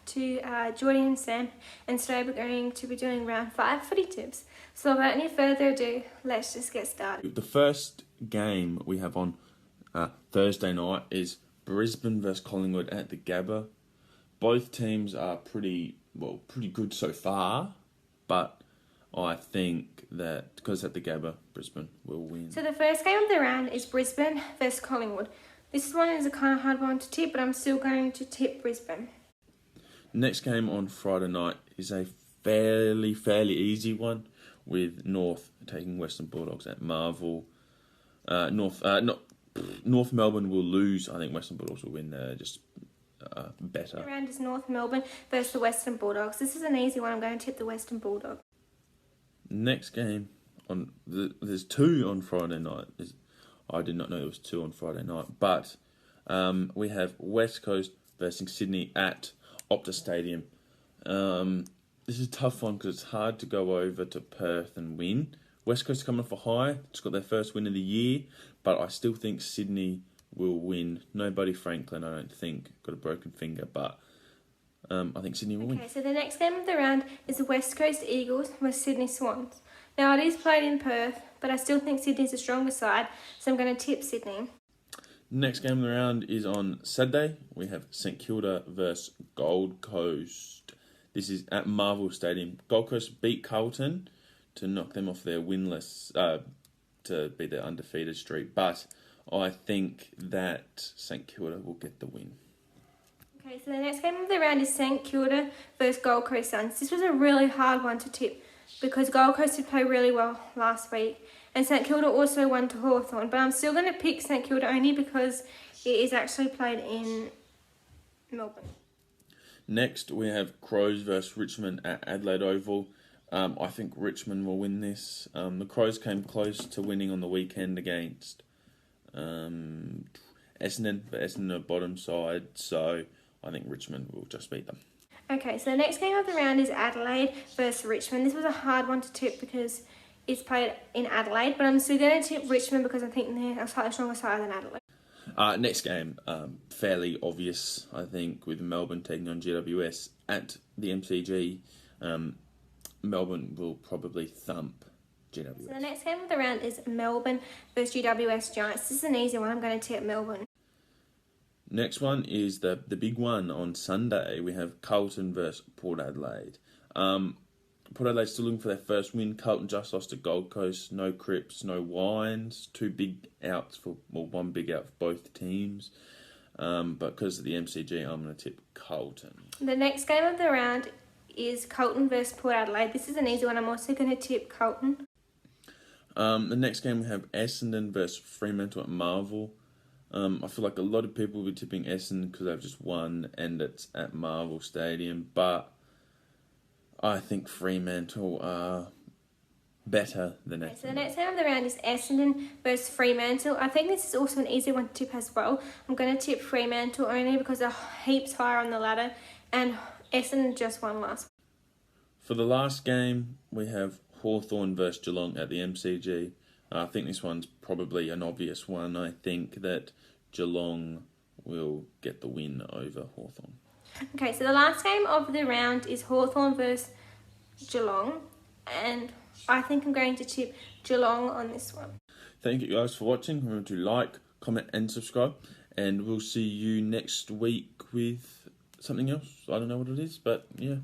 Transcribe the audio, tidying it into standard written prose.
to Jordy and Sam, and today we're going to be doing round 5 footy tips. So without any further ado, let's just get started. The first game we have on Thursday night is Brisbane versus Collingwood at the Gabba. Both teams are pretty good so far, but I think that because at the Gabba, Brisbane will win. So the first game of the round is Brisbane versus Collingwood. This one is a kind of hard one to tip, but I'm still going to tip Brisbane. Next game on Friday night is a fairly easy one, with North taking Western Bulldogs at Marvel. North Melbourne will lose. I think Western Bulldogs will win. Just better. The round is North Melbourne versus the Western Bulldogs. This is an easy one. I'm going to tip the Western Bulldogs. Next game there's two on Friday night. I did not know there was two on Friday night, but we have West Coast versus Sydney at Optus Stadium. This is a tough one because it's hard to go over to Perth and win. West Coast coming off a high, it's got their first win of the year, but I still think Sydney will win. No Buddy Franklin, I don't think, got a broken finger, but I think Sydney will win. Okay, so the next game of the round is the West Coast Eagles versus Sydney Swans. Now it is played in Perth, but I still think Sydney's the stronger side, so I'm going to tip Sydney. Next game of the round is on Saturday. We have St Kilda versus Gold Coast. This is at Marvel Stadium. Gold Coast beat Carlton to knock them off their winless, to be their undefeated streak, but I think that St Kilda will get the win. Okay, so the next game of the round is St Kilda versus Gold Coast Suns. This was a really hard one to tip because Gold Coast did play really well last week, and St Kilda also won to Hawthorn, but I'm still going to pick St Kilda only because it is actually played in Melbourne. Next, we have Crows versus Richmond at Adelaide Oval. I think Richmond will win this. The Crows came close to winning on the weekend against Essendon, but Essendon are bottom side, so I think Richmond will just beat them. Okay, so the next game of the round is Adelaide versus Richmond. This was a hard one to tip because it's played in Adelaide, but I'm still going to tip Richmond because I think they're a slightly stronger side than Adelaide. Next game, fairly obvious, I think, with Melbourne taking on GWS at the MCG. Melbourne will probably thump GWS. So the next game of the round is Melbourne versus GWS Giants. This is an easy one. I'm going to tip Melbourne. Next one is the big one on Sunday. We have Carlton versus Port Adelaide. Port Adelaide still looking for their first win. Carlton just lost to Gold Coast. No Cripps, no Wines. One big out for both teams. But because of the MCG, I'm going to tip Carlton. The next game of the round is Carlton versus Port Adelaide. This is an easy one. I'm also going to tip Carlton. The next game we have Essendon versus Fremantle at Marvel. I feel like a lot of people will be tipping Essendon because they've just won and it's at Marvel Stadium, but I think Fremantle are better than Essendon. So the next game of the round is Essendon versus Fremantle. I think this is also an easy one to tip as well. I'm going to tip Fremantle only because they're heaps higher on the ladder and Essendon just won last. For the last game, we have Hawthorn versus Geelong at the MCG. I think this one's probably an obvious one. I think that Geelong will get the win over Hawthorn. Okay, so the last game of the round is Hawthorn versus Geelong, and I think I'm going to tip Geelong on this one. Thank you guys for watching. Remember to like, comment and subscribe, and we'll see you next week with something else. I don't know what it is, but yeah.